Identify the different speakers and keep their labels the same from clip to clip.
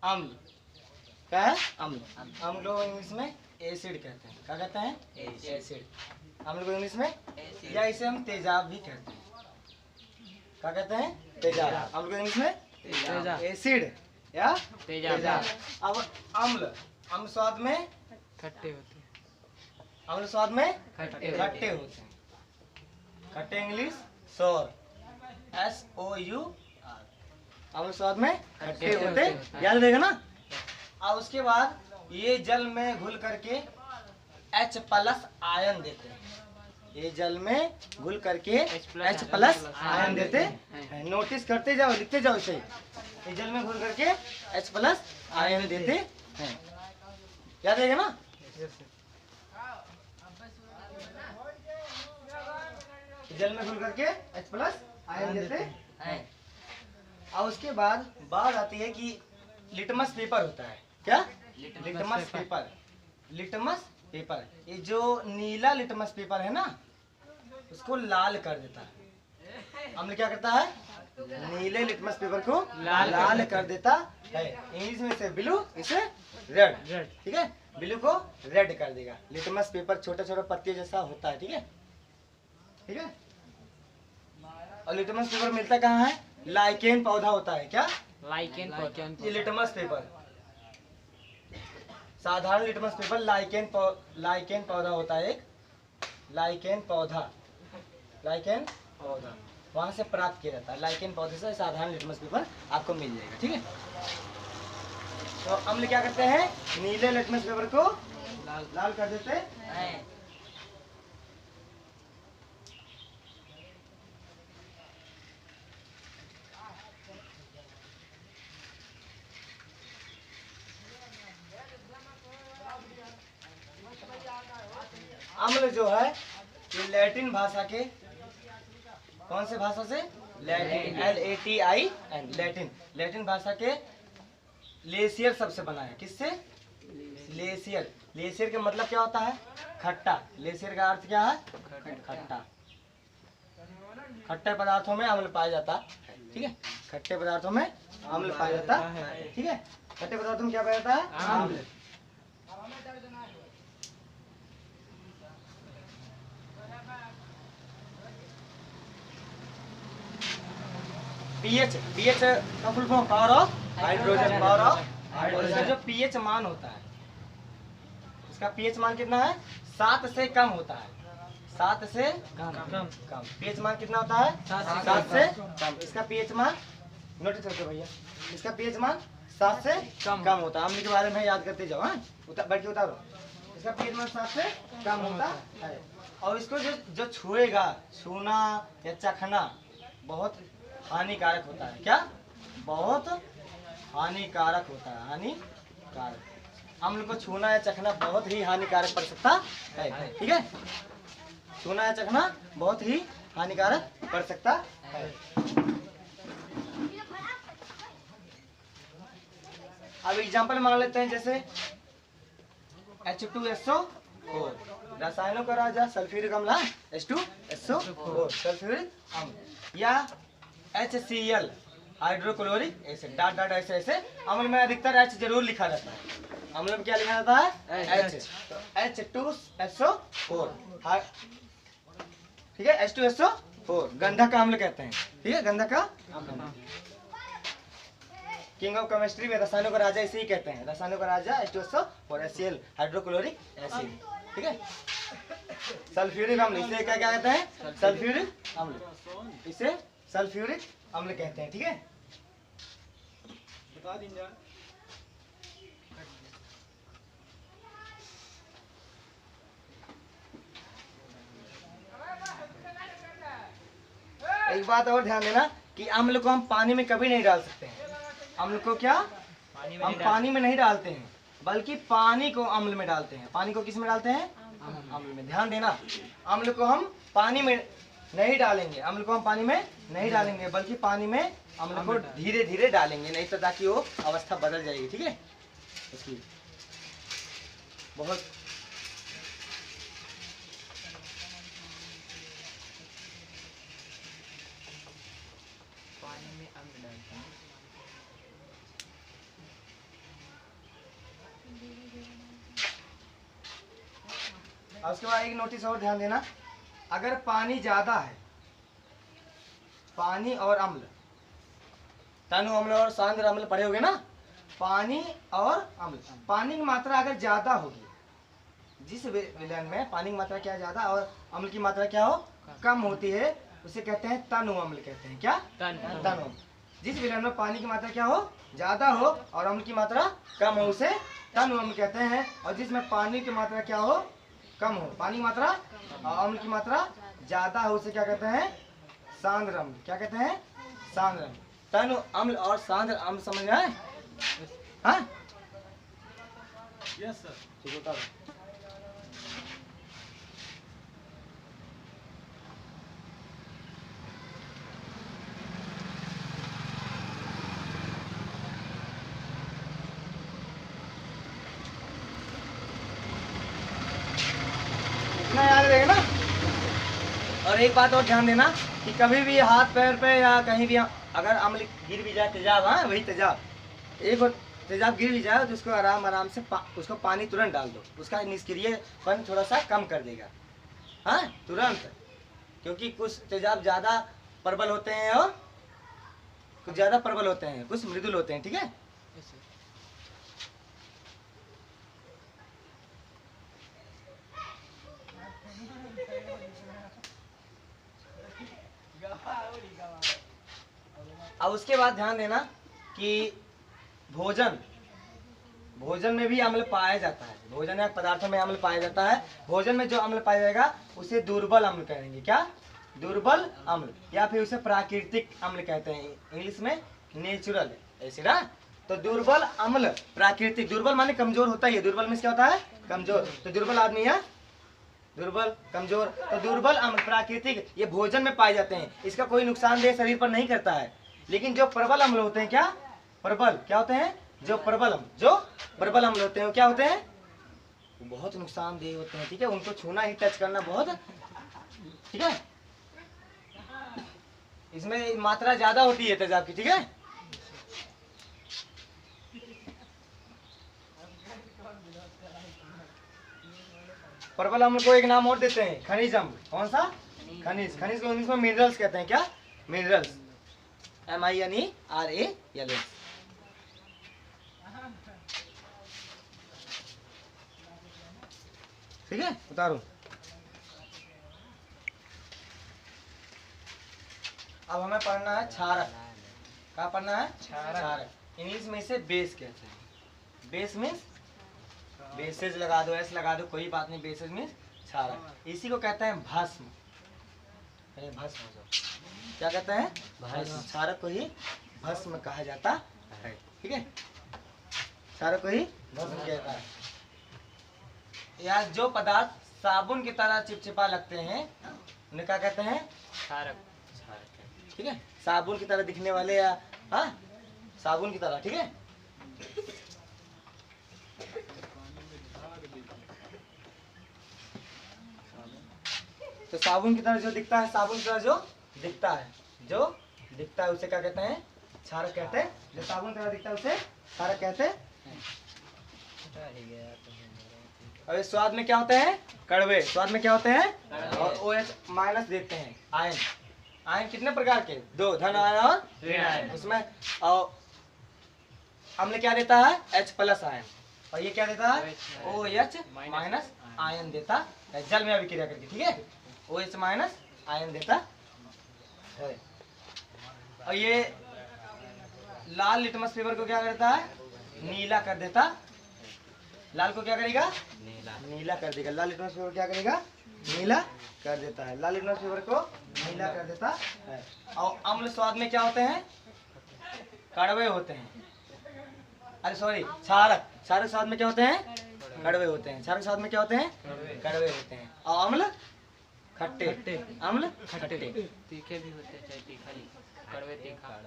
Speaker 1: अम्ल। क्या है? अम्ल। अम्ल को इंग्लिश में एसिड कहते हैं। क्या कहते हैं? एसिड। अम्ल को इंग्लिश में, या इसे हम तेजाब भी कहते हैं। क्या कहते हैं? तेजाब। अम्ल को इंग्लिश में एसिड या तेजाब। अब अम्ल, अम्ल स्वाद में
Speaker 2: खट्टे होते हैं।
Speaker 1: अम्ल स्वाद में
Speaker 2: खट्टे
Speaker 1: खट्टे होते हैं। खट्टे इंग्लिश सोर, SOUR। अम्ल स्वाद में खट्टे होते हैं, याद रहेगा ना। और उसके बाद ये जल में घुल करके H+ आयन देते हैं। ये जल में घुल करके H+ आयन देते हैं। नोटिस करते जाओ, लिखते जाओ इसे। ये जल में घुल करके H+ आयन देते हैं, याद रहेगा ना। जल में घुल करके H+ आयन देते हैं। और उसके बाद बात आती है कि लिटमस पेपर होता है। क्या? Litmus paper. लिटमस पेपर, ये जो नीला लिटमस पेपर है ना, उसको लाल कर देता है। अम्ल क्या करता है? नीले लिटमस पेपर को लाल कर देता है। इंग्लिश में इसे ब्लू, इसे रेड। ठीक है, ब्लू को रेड कर देगा। लिटमस पेपर छोटा छोटा पत्ती जैसा होता है। ठीक है, ठीक है। और लिटमस पेपर मिलता कहाँ है? लाइकेन पौधा होता है। क्या?
Speaker 2: लाइकेन पौधा।
Speaker 1: ये लिटमस पेपर, साधारण लिटमस पेपर लाइकेन पौधा होता है। एक लाइकेन पौधा, लाइकेन पौधा वहां से प्राप्त किया जाता है। लाइकेन पौधे से साधारण लिटमस पेपर आपको मिल जाएगा। ठीक है, तो अम्ल क्या करते हैं? नीले लिटमस पेपर को लाल कर देते हैं। अम्ल जो है ये लैटिन भाषा के, कौन से भाषा से? Latin, LATIN, Latin. लैटिन भाषा के लेसियर शब्द से बना है। किससे? लेसियर। लेसियर का मतलब क्या होता है? खट्टा। लेसियर का अर्थ क्या है? खट्टा। खट्टे पदार्थों में अम्ल पाया जाता है। ठीक है, खट्टे पदार्थों में अम्ल पाया जाता है। ठीक है, खट्टे पदार्थों में क्या पाया जाता है? अम्ल। पीएच का full form power of hydrogen. Power of hydrogen. जो पीएच मान होता है, इसका पीएच मान कितना है? 7 से कम होता है। 7 से कम। पीएच मान कितना होता है? 7 से कम। इसका पीएच मान नोटिस करते भैया, इसका पीएच मान 7 से कम होता है। अम्ल के बारे में याद करते जाओ। हाँ, बैठ के उतारो। इसका पीएच मान 7 से कम होता है। और इसको जो छुएगा, छूना या चखना बहुत हानिकारक होता है। क्या? बहुत हानिकारक होता है। हानिकारक। अम्ल को छूना या चखना बहुत ही हानिकारक पड़ सकता है। ठीक है, छूना या चखना बहुत ही हानिकारक पड़ सकता है। अब एग्जाम्पल मान लेते हैं, जैसे H2SO4, रसायनों का राजा सल्फ्यूरिक अम्ल, H2SO4 सल्फ्यूरिक अम्ल, या HCl hydrochloric acid. Dot dot ऐसे ऐसे अम्ल में अधिकतर H जरूर लिखा जाता है। अम्ल में क्या लिखा जाता है? H। तो H2SO4, ठीक है, H2SO4 गंधक का अम्ल कहते हैं। ठीक है, गंधक का अम्ल। किंग ऑफ केमिस्ट्री में रसायनों का राजा इसे ही कहते हैं। रसायनों का राजा H2SO4, HCl हाइड्रोक्लोरिक एसिड। ठीक है, सल्फ्यूरिक अम्ल, इसे क्या क्या कहते हैं? सल्फ्यूरिक अम्ल। इसे सल्फ्यूरिक अम्ल कहते हैं। ठीक है, बता दीजिए। एक बात और ध्यान देना कि अम्ल को हम पानी में कभी नहीं डाल सकते हैं। अम्ल को क्या हम पानी में नहीं डालते हैं, बल्कि पानी को अम्ल में डालते हैं। पानी को किस में डालते हैं? अम्ल में। ध्यान देना, अम्ल को हम पानी में नहीं डालेंगे। अम्ल को हम पानी में नहीं डालेंगे, बल्कि पानी में अम्ल को धीरे धीरे डालेंगे, नहीं तो ताकि वो अवस्था बदल जाएगी। ठीक है, इसलिए बहुत और उसके बाद एक नोटिस और ध्यान देना, अगर पानी ज्यादा है, पानी और अम्ल, तनु अम्ल और सांद्र अम्ल पढ़े होगे ना, पानी और अम्ल, पानी की मात्रा अगर ज्यादा होगी, जिस विलयन में पानी की मात्रा क्या ज्यादा और अम्ल की मात्रा क्या हो कम होती है, उसे कहते हैं तनु अम्ल कहते हैं। क्या? तनु अम्ल। जिस विलयन में पानी की मात्रा क्या हो ज्यादा हो और अम्ल की मात्रा कम हो, उसे तनु अम्ल कहते हैं। और जिसमें पानी की मात्रा क्या हो कम हो, पानी की मात्रा और अम्ल की मात्रा ज्यादा हो, उसे क्या कहते हैं? सांद्र अम्ल। क्या कहते हैं? सांद्र अम्ल। तनु अम्ल और सांद्र अम्ल समझ में आए? हाँ? Yes sir. ठीक होता है। इतना याद रहेगा ना। और एक बात और ध्यान देना कि कभी भी हाथ पैर पे या कहीं भी अगर अम्ल गिर भी जाए, तेजाब, हाँ वही तेजाब, एक और तेजाब गिर भी जाए तो उसको आराम आराम से उसको पानी तुरंत डाल दो, उसका निष्क्रियपन थोड़ा सा कम कर देगा, हाँ तुरंत। क्योंकि कुछ तेजाब ज़्यादा प्रबल होते हैं और कुछ ज़्यादा प्रबल होते हैं, कुछ मृदुल होते हैं, ठीक है। अब उसके बाद ध्यान देना कि भोजन में भी अम्ल पाया जाता है, भोजन या पदार्थों में अम्ल पाया जाता है। भोजन में जो अम्ल पाया जाएगा उसे दुर्बल अम्ल कहेंगे। क्या? दुर्बल अम्ल, या फिर उसे प्राकृतिक अम्ल कहते हैं, इंग्लिश में नेचुरल एसिड। तो दुर्बल अम्ल, प्राकृतिक, दुर्बल माने कमजोर होता ही है, दुर्बल में क्या होता है? कमजोर। तो दुर्बल आदमी है दुर्बल, कमजोर। तो दुर्बल अम्ल प्राकृतिक ये भोजन में पाए जाते हैं, इसका कोई नुकसानदेह शरीर पर नहीं करता है। लेकिन जो प्रबल अम्ल होते हैं, क्या प्रबल क्या होते हैं? जो प्रबल अम्ल होते हैं वो क्या होते हैं? वो बहुत नुकसानदेह होते हैं, ठीक है। उनको छूना ही, टच करना बहुत, ठीक है। इसमें मात्रा ज्यादा होती है तेजाब की, ठीक है। प्रबल अम्ल को एक नाम और देते हैं, खनिज अम्ल। कौन सा? खनिज। खनिज को इंग्लिश में मिनरल्स कहते हैं। क्या? Minerals, MINERALS। ठीक है, उतारो। अब हमें पढ़ना है क्षारक। क्या पढ़ना है? क्षारक। इंग्लिश में इसे बेस कहते हैं। बेस मीन्स बेसेज लगा दो, ऐसे लगा दो, कोई बात नहीं। बेसेज मीन्स क्षारक। इसी को कहते हैं भस्म। भस्म हो जाओ। क्या कहते हैं? भस्म। क्षारक को ही भस्म कहा जाता है, ठीक है। क्षारक को ही भस्म कहता है। या जो पदार्थ साबुन की तरह चिपचिपा लगते हैं उन्हें क्या कहते हैं? क्षारक। ठीक है, साबुन की तरह दिखने वाले, या हाँ साबुन की तरह, ठीक है। तो साबुन की तरह जो दिखता है, साबुन की तरह जो दिखता है उसे क्या कहते हैं? क्षारक कहते हैं। जो साबुन की तरह दिखता है उसे क्षारक कहते हैं। और स्वाद में क्या होते हैं? कड़वे। स्वाद में क्या होते हैं? और OH माइनस देते हैं। आयन, आयन कितने प्रकार के? 2, धन आयन और ऋण आयन। उसमें अम्ल क्या देता है? H plus ion. और ये क्या देता है? OH माइनस आयन देता है, जल में अभिक्रिया करके, ठीक है। OH माइनस आयन देता है। और ये लाल लिटमस पेपर को क्या करता है? नीला कर देता। लाल को क्या करेगा? नीला कर देगा। लाल लिटमस पेपर क्या करेगा? नीला कर देता है। लाल लिटमस पेपर को नीला कर देता है। और अम्ल स्वाद में क्या होते हैं? कड़वे होते हैं। अरे सॉरी, क्षारक। क्षारक स्वाद में क्या होते हैं? कड़वे होते हैं। क्षारक स्वाद में क्या होते हैं? कड़वे होते हैं। और अम्ल खट्टे। अम्ल खट्टे,
Speaker 2: तीखे भी होते हैं, चाहे तीखा नहीं, कड़वे तीखा।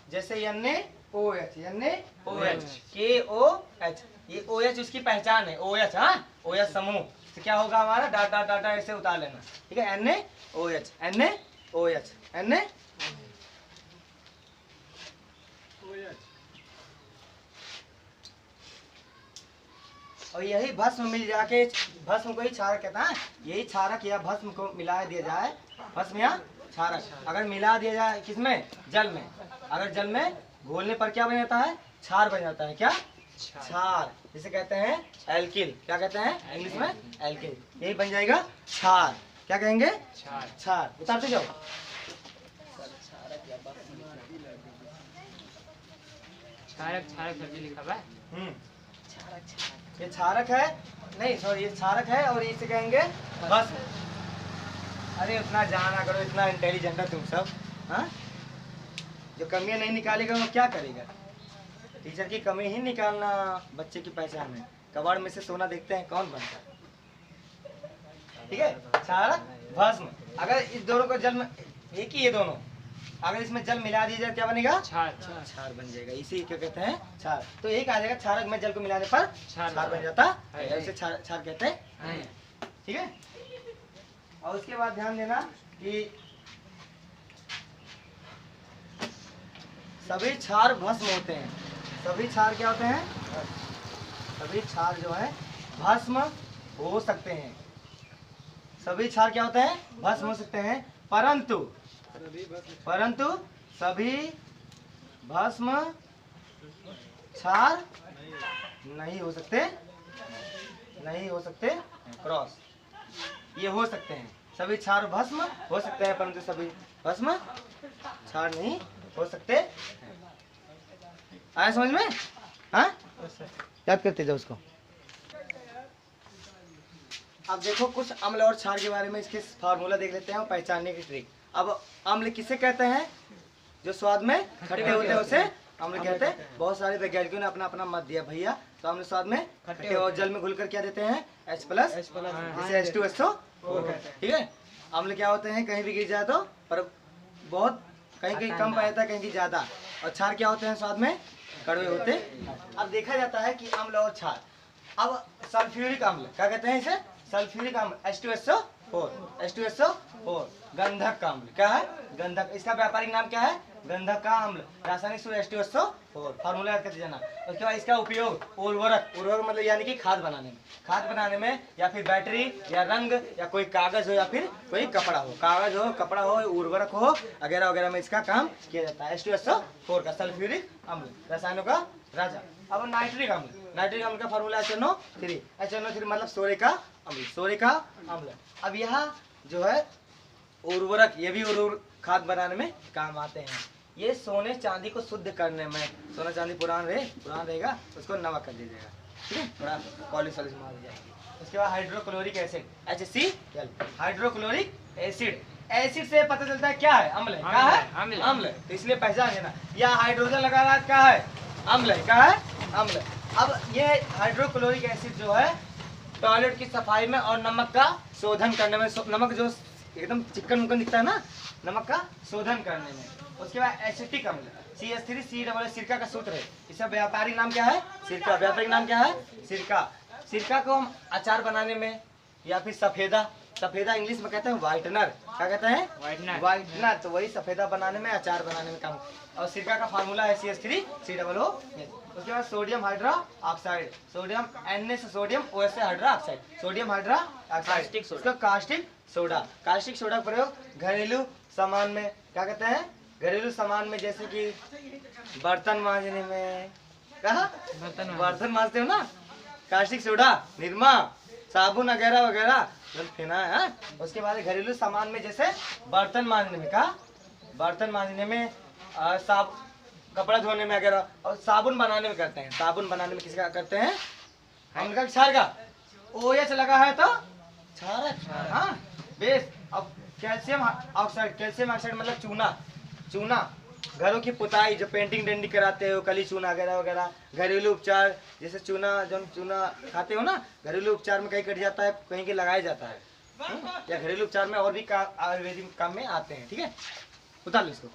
Speaker 1: जैसे NaOH, KOH, ये OH उसकी पहचान है। OH, हाँ OH समूह तो क्या होगा हमारा? डाटा डाटा ऐसे उतार लेना, ठीक है। NaOH, NaOH, और यही भस्म मिल जाके, भस्म को ही क्षारक कहता है। यही क्षारक या भस्म को मिला दिया जाए, भस्म या क्षारक अगर मिला दिया जाए किसमें, जल में, अगर जल में घोलने पर क्या बन जाता है, क्षार बन जाता है। क्या, क्षार, जिसे कहते हैं एल्किल। क्या कहते हैं इंग्लिश में, एल्किल। यही बन जाएगा क्षार। क्या कहेंगे, क्षार। उतारते जाओ।
Speaker 2: क्षारक क्षारक सब्जी लिखा हुआ है।
Speaker 1: ये क्षारक है, नहीं सॉरी, ये क्षारक है और इसे कहेंगे भस्म। अरे उतना जाना करो, इतना इंटेलिजेंट है तुम सब। हाँ, जो कमियां नहीं निकालेगा वो क्या करेगा। टीचर की कमी ही निकालना बच्चे की पहचान है। कबाड़ में से सोना देखते हैं कौन बनता है। ठीक है, क्षारक भस्म। अगर इस दोनों को जल में, एक ही ये दोनों, अगर इसमें जल मिला दिया जाए क्या बनेगा, क्षार बन जाएगा। इसी क्या कहते हैं, क्षार। तो एक आ जाएगा, क्षारक में जल को मिलाने पर क्षार बन जाता है, इसे क्षार कहते हैं। ठीक है, और उसके बाद ध्यान देना कि सभी क्षार भस्म होते हैं। सभी क्षार क्या होते हैं, सभी क्षार जो है भस्म हो सकते हैं। सभी क्षार क्या होते हैं, भस्म हो सकते हैं, परंतु सभी भस्म क्षार नहीं हो सकते, नहीं हो सकते। क्रॉस, ये हो सकते हैं, सभी क्षार भस्म हो सकते हैं परंतु सभी भस्म क्षार नहीं हो सकते। आया समझ में? हाँ, याद करते जाओ उसको। अब देखो कुछ अम्ल और क्षार के बारे में, इसके फार्मूला देख लेते हैं और पहचानने की ट्रिक। अब अम्ल किसे कहते हैं, जो स्वाद में खट्टे होते हैं उसे अम्ल कहते हैं। बहुत सारे वैज्ञानिकों ने अपना अपना मत दिया भैया। तो अम्ल स्वाद में खट्टे और जल में घुलकर क्या देते हैं, H+, जिसे H2SO4। ठीक है, अम्ल क्या होते हैं, कहीं भी गिर जाए तो, पर बहुत कहीं कहीं कम पाया जाता है, कहीं कहीं ज्यादा। और क्षार क्या होते हैं, स्वाद में कड़वे होते हैं। अब देखा जाता है कि अम्ल और क्षार। अब सल्फ्यूरिक अम्ल क्या कहते हैं, इसे सल्फ्यूरिक अम्ल H2SO4। गंधक का अम्ल क्या है, गंधक। इसका व्यापारिक नाम क्या है, गंधक का अम्ल। रासायनिक सूत्र H2SO4। फार्मूला याद करते जाना। उसके बाद इसका उपयोग उर्वरक, उर्वरक मतलब यानी कि खाद बनाने में, या फिर बैटरी या रंग या कोई कागज हो या फिर कोई कपड़ा हो, कागज हो, कपड़ा हो, उर्वरक हो वगैरह वगैरह में इसका काम किया जाता है। H2SO4 का सल्फ्यूरिक अम्ल, रसायनों का राजा। अब नाइट्रिक अम्ल का फार्मूला HNO3 मतलब सोरे का अम्ल। अब यहाँ जो है उर्वरक, ये भी उर्वरक खाद बनाने में काम आते हैं। ये सोने चांदी को शुद्ध करने में, सोना चांदी पुरान रहेगा उसको नमक कर दीजिएगा। ठीक है, थोड़ा पॉलिश मार जाएगी। उसके बाद hydrochloric acid HCl, hydrochloric acid से पता चलता है क्या है, अम्ल है। क्या है, अम्ल। तो इसलिए पहचान लेना, या हाइड्रोजन लगा रहा है, क्या है, अम्ल है। क्या है, अम्ल। अब ये हाइड्रोक्लोरिक एसिड जो है टॉयलेट की सफाई में और नमक का शोधन करने में, नमक जो एकदम चिकन मुकन दिखता है ना, नमक का शोधन करने में। उसके बाद एसिटिक अम्ल CH3COO सिरका का सूत्र है। इसका व्यापारिक नाम क्या है, सिरका। व्यापारिक नाम क्या है, सिरका। सिरका को हम अचार बनाने में, या फिर सफेदा इंग्लिश में कहते हैं व्हाइटनर। क्या कहते हैं, व्हाइटनर। तो वही सफेदा बनाने में, अचार बनाने में काम। और सिरका का फार्मूला है CH3COO। उसके बाद sodium hydra oxide, sodium Na से सोडियम, O से hydra oxide, sodium hydra oxide. उसका कास्टिक सोडा का प्रयोग घरेलू सामान में, क्या कहते हैं, घरेलू सामान में, जैसे कि बर्तन मांजने में, कहा बर्तन मांजते हो ना, कास्टिक सोडा, निरमा, साबुन वगैरह वगैरह फेना है। उसके बाद घरेलू सामान में, जैसे बर्तन मांजने में, कहा बर्तन मांजने में, कपड़ा धोने में वगैरह, और साबुन बनाने में करते हैं। साबुन बनाने में किसका करते हैं, अम्ल का, क्षार का। OH लगा है तो क्षारक। हाँ, बेस। अब कैल्शियम ऑक्साइड मतलब चूना, घरों की पुताई, जो पेंटिंग डेंटिंग कराते हो, कली चूना वगैरह वगैरह। घरेलू उपचार, जैसे चूना खाते हो ना, घरेलू उपचार में कहीं कट जाता है, कहीं के लगाया जाता है, या घरेलू उपचार में और भी आयुर्वेदिक काम में आते हैं। ठीक है, उतार लो इसको।